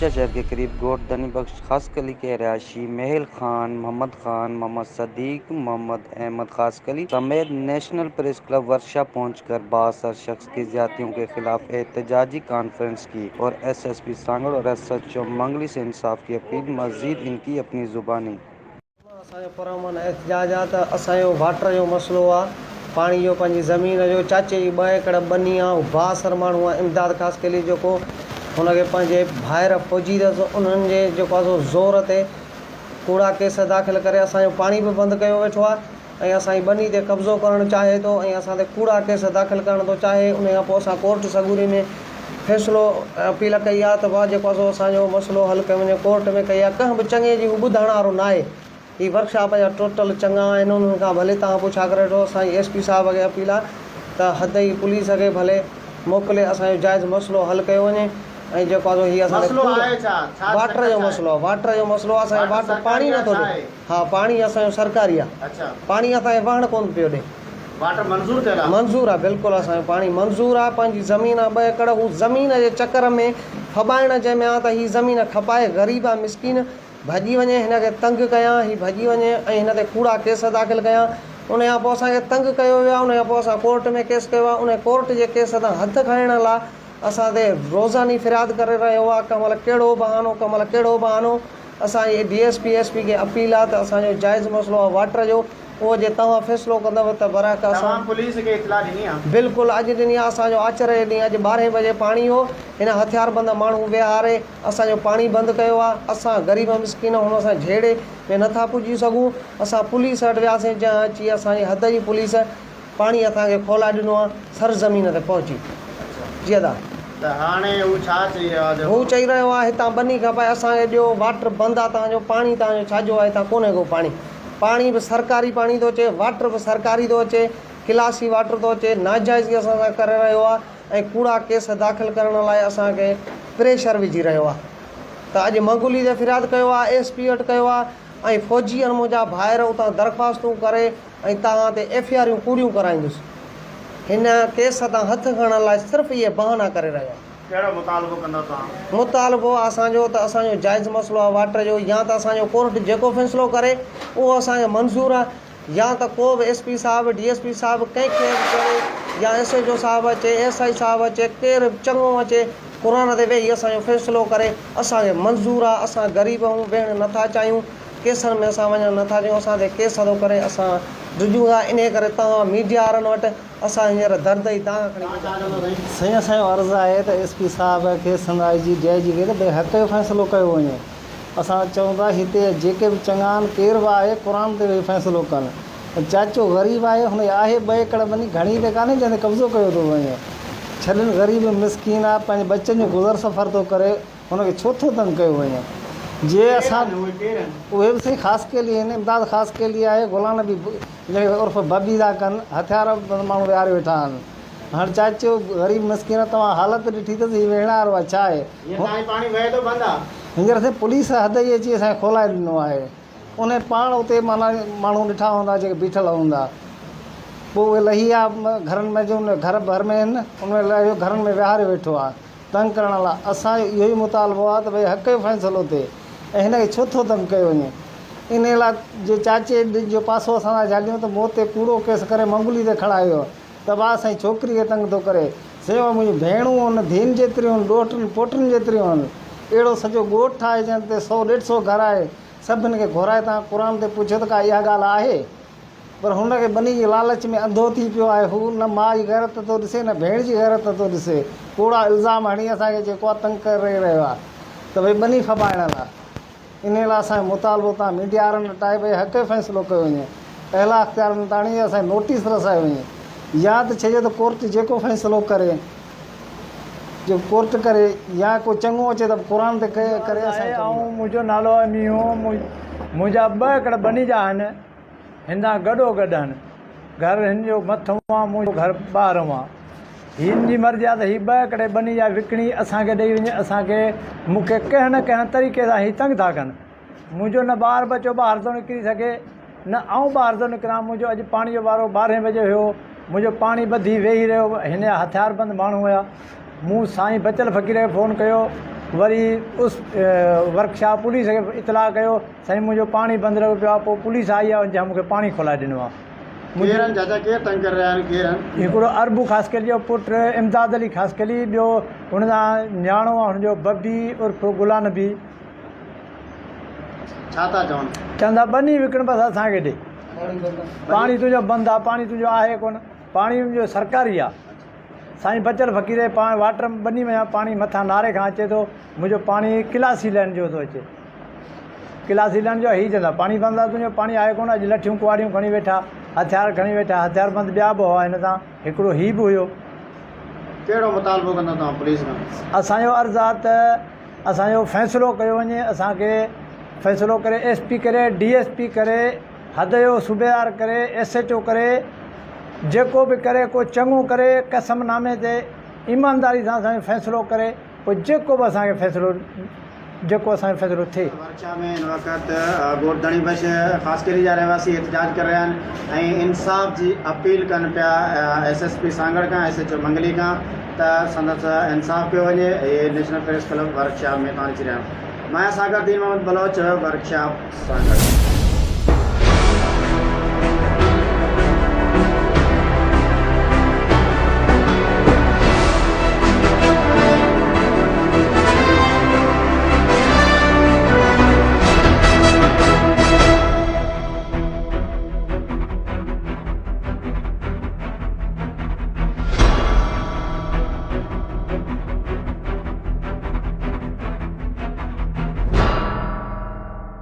बख्शिया शहर के करीब गोट दनी बख्श खासकली के रहायशी महल खान, मोहम्मद सदीक, मोहम्मद अहमद खासकली समेत नेशनल प्रेस क्लब वर्षा पहुंचकर बासर शख्स की ज्यादतियों के खिलाफ एहतजाजी कॉन्फ्रेंस की और SSP सांगड़ और SHO मंगली से इंसाफ की अपील। मजीद इनकी अपनी जुबानी पुरमन एहतजाज आहे त असांजो वाटर जो मसलो आहे, पाणी जो, पंहिंजी ज़मीन जो। चाचे जी 2 एकड़ बनी आहे, बासर माण्हू आहे, इमदाद खासकली जेको हुनखे पंहिंजे भाइर फौजी अथसि, उन्हनि जे जेको आहे सो ज़ोर ते कूड़ा केस दाख़िल करे असांजो पाणी बि बंदि कयो वेठो आहे ऐं असांजी बनी ते कब्ज़ो करणु चाहे थो ऐं असां ते कूड़ा केस दाख़िल करणु थो चाहे। उन खां पोइ असां कोर्ट सगूरी में फ़ैसिलो अपील कई आहे त भाउ जेको आहे सो असांजो मसइलो हल कयो वञे। कोर्ट में कई आहे, कंहिं बि चङे जी ॿुधण वारो न आहे। हीअ वर्कशॉप जा टोटल चङा आहिनि, उन्हनि खां भले तव्हां पुछा करे वठो। असांजी SP साहिब खे अपील आहे त हद जी पुलिस खे भले मोकिले असांजो जाइज़ मसइलो हल कयो वञे। ऐं जेको आहे हीअ असांजो वाटर जो मसइलो आहे, वाटर जो मसइलो आहे। असांखे वाटर पाणी नथो ॾिए। हा, पाणी असांजो सरकारी आहे, पाणी असांखे वहण कोन पियो ॾिए। वाटर मंज़ूर आहे, बिल्कुलु असांजो पाणी मंज़ूर आहे। पंहिंजी ज़मीन आहे 2 एकड़, हू ज़मीन जे चकर में फबाइण जंहिंमें आहे त हीअ ज़मीन खपाए, ग़रीब आहे, मिसकिन भॼी वञे, हिनखे तंग कयां, हीअ भॼी वञे ऐं हिन ते कूड़ा केस दाख़िल कयां। उन खां पोइ असांखे तंग कयो वियो आहे। उन खां पोइ असां कोर्ट में केस कयो आहे। उन कोर्ट जे केस तां हथु खणण लाइ असां ते रोज़ानी फ़रियाद करे रहियो आहे, कंहिं महिल कहिड़ो बहानो, कंहिं महिल कहिड़ो बहानो। असांजी DSP SP खे अपील आहे त असांजो जाइज़ मसइलो आहे वाटर जो, उहो जे तव्हां फ़ैसिलो कंदव त बराक असां पुलिस खे इतला ॾिनी आहे। बिल्कुलु अॼु ॾिनी आहे। असांजो आचर जे ॾींहुं अॼु 12 बजे पाणी हो, हिन हथियारबंद माण्हू विहारे असांजो पाणी बंदि कयो आहे। असां ग़रीब मिसकिन हुन सां झेड़े में नथा पुॼी सघूं। असां पुलिस वटि वियासीं, जंहिं अची असांजी हद जी पुलिस पाणी असांखे खोलाए ॾिनो आहे सरज़मीन ते पहुची। जीअं त हाणे हू छा चई रहियो आहे? हू चई रहियो आहे हितां बनी खपाए, असांखे ॾियो, वाटर बंदि आहे तव्हांजो, पाणी तव्हांजो छाजो आहे, हितां कोन्हे को पाणी। पाणी बि सरकारी पाणी थो अचे, वाटर बि सरकारी थो अचे, क्लासी वाटर थो अचे। नाजाइज़ी असां सां करे रहियो आहे ऐं कूड़ा केस दाख़िल करण लाइ असांखे प्रेशर विझी रहियो आहे। त अॼु मंगुली ते फ़रियाद कयो आहे, SP वटि कयो आहे ऐं फ़ौजियुनि मुंहिंजा भाइर उतां दरख़्वास्तूं करे ऐं तव्हां ते FIR पूरियूं कराईंदुसि। हिन केस तां हथु खणण लाइ सिर्फ़ु इहे बहाना करे रहियो आहे। कहिड़ो मुतालबो कंदव तव्हां? मुतालबो असांजो त असांजो जाइज़ मसइलो आहे वाटर जो, या त असांजो कोर्ट जेको फ़ैसिलो करे उहो असांखे मंज़ूरु आहे, या त को बि SP साहिबु, DSP साहिबु कंहिंखे बि करे, या SHO साहिबु अचे, SI साहिबु अचे, केरु चङो अचे, क़ुर ते वेही असांजो फ़ैसिलो करे। असांखे मंज़ूरु आहे। असां ग़रीब आहियूं, वेहण नथा चाहियूं, केसनि में असां वञणु नथा चाहियूं। असां ते केस थो करे, असां रुजूं था। इन करे तव्हां मीडिया वारनि वटि असां हींअर दर्द ई तव्हां खणी साईं असांजो अर्ज़ु आहे त SP साहिब खे संदि IG DIG खे त भई हक़ जो फ़ैसिलो कयो वञे। असां चऊं था हिते जेके बि चङा आहिनि, केरु बि आहे, क़ुर ते वेही फ़ैसिलो कनि। चाचो ग़रीब आहे, हुन आहे 2 एकड़ बनी, घणी त कान्हे जंहिं ते कब्ज़ो कयो थो वञे। छॾनि ग़रीब मिसकिन आहे, पंहिंजे बच्चनि जो गुज़र सफ़र थो करे, हुनखे छो थो तंग कयो वञे। जे असां उहे बि सही ख़ासि के लिए आहिनि, इमदाद ख़ासि के लिए आहे, गुलाम नबी उर्फ़ बबी था कनि, हथियार माण्हू विहारे वेठा आहिनि। हाणे चाचो ग़रीब मिसकिन, तव्हां हालत ॾिठी त हीअ वेहण वारो आहे छा आहे? हींअर पुलिस हद जी अची असांखे खोलाए ॾिनो आहे। उन पाण उते माना माण्हू ॾिठा हूंदा जेके बीठल हूंदा, पोइ उहे लही आहे घरनि में, जो उन घर भर में आहिनि, उन लाइ घरनि में विहारे वेठो आहे तंग करण लाइ। असांजो इहो ई मुतालबो आहे त भई हक़ जो फ़ैसिलो थिए ऐं हिनखे छो थो तंग कयो वञे। इन लाइ जे चाचे जो पासो असां झालियूं त मूं ते कूड़ो केस करे मंगुली ते खणायो त भाउ असांजी छोकिरी खे तंग थो करे। सेवा मुंहिंजी भेणूं आहिनि, धीअनि जेतिरियूं आहिनि, ॾोहिटनि पोटनि जेतिरियूं आहिनि, अहिड़ो सॼो ॻोठु आहे जंहिं ते 100-150 घर आहे। सभिनि खे घुराए तव्हां क़ुर ते पुछो त का इहा ॻाल्हि आहे? पर हुनखे बनी जी लालच में अंधो थी पियो आहे। हू न माउ जी गैरत थो ॾिसे, न भेण जी गैरत थो ॾिसे। कूड़ा इल्ज़ाम हणी असांखे जेको आहे तंग करे रहियो आहे त भई बनी फबाइण लाइ। इन लाइ असांजो मुतालबो तव्हां मीडिया वारनि वटि आहे, भई हक़ जो फ़ैसिलो कयो वञे। अहिला अख़्तियारनि ताणी असांखे नोटिस रसाए वञे, या त चइजे त कोर्ट जेको फ़ैसिलो करे, जो कोर्ट करे, या को चङो अचे त क़ुर ते करे। ऐं मुंहिंजो नालो आहे मीहो, मुंहिंजा 2 एकड़ बनी जा आहिनि, हिन सां गॾो गॾु आहिनि। घर हिन जो मथों आहे, मुंहिंजो घर ॿाहिरों आहे। हिन जी मर्ज़ी आहे त हीअ 2 एकड़ बनी जा विकिणी असांखे ॾेई वञे। असांखे मूंखे कंहिं न कंहिं तरीक़े सां हीअ तंग था कनि। मुंहिंजो न ॿार बचो ॿाहिरि थो निकिरी सघे, न आउं ॿाहिरि थो निकिरां। मुंहिंजो अॼु पाणी जो वारो 12 बजे हुयो, मुंहिंजो पाणी ॿधी वेही रहियो। हिन जा हथियारबंद माण्हू हुया। मूं साईं बचल फ़क़ीर खे फ़ोन कयो, वरी उस वर्कशॉप पुलिस खे इतला कयो साईं मुंहिंजो पाणी बंदि लॻो पियो आहे। पोइ पुलिस आई आहे जंहिं मूंखे पाणी खोलाए ॾिनो आहे। केरनि चाचा केरु तंग करे रहिया आहिनि केरनि? हिकिड़ो अरबू ख़ासकली जो पुटु इमदाद अली ख़ासकली, ॿियो हुन सां न्याणो आहे हुनजो बबी उर्फ़ गुलाम नबी। छा था चवनि? चवंदा बनी विकिण बसि असांखे ॾे, पाणी तुंहिंजो बंदि आहे, पाणी तुंहिंजो आहे कोन, पाणी मुंहिंजो सरकारी आहे। साईं बचल फ़क़ीर वाटर बनी में पाणी मथां नारे खां अचे थो, मुंहिंजो पाणी किलासी लाइन जो थो अचे, किलासी लाइन जो हीअ चवंदा पाणी बंदि आहे तुंहिंजो, पाणी आहे कोन। अॼु लठियूं कुआरियूं खणी वेठा, हथियार खणी वेठा, हथियार बंदि ॿिया बि हुआ हिन सां, हिकिड़ो हीअ बि हुयो। कहिड़ो मुतालबो कंदा तव्हां पुलिस खां? असांजो अर्ज़ु आहे त असांजो फ़ैसिलो कयो वञे, असांखे फ़ैसिलो करे SP करे, DSP करे, हद जो सूबेदार करे, SHO करे, जेको बि करे को चङो करे, कसमनामे ते ईमानदारी सां असांजो फ़ैसिलो करे, पोइ जेको बि असांखे फ़ैसिलो जेको असांजो फ़ैसिलो थिए। वर्षा में हिन वक़्तु गोठधणी बश ख़ासकली जा रहवासी एहतजाज करे रहिया आहिनि ऐं इंसाफ़ जी अपील कनि पिया SSP सांगड़ खां, SHO मंगली खां, त संदसि इंसाफ़ कयो वञे। इहे नेशनल प्रेस क्लब वर्कशॉप में तव्हां अची रहिया आहियो। मैं सागर दीन मोहम्मद बलोच, वर्कशॉप सांगड़।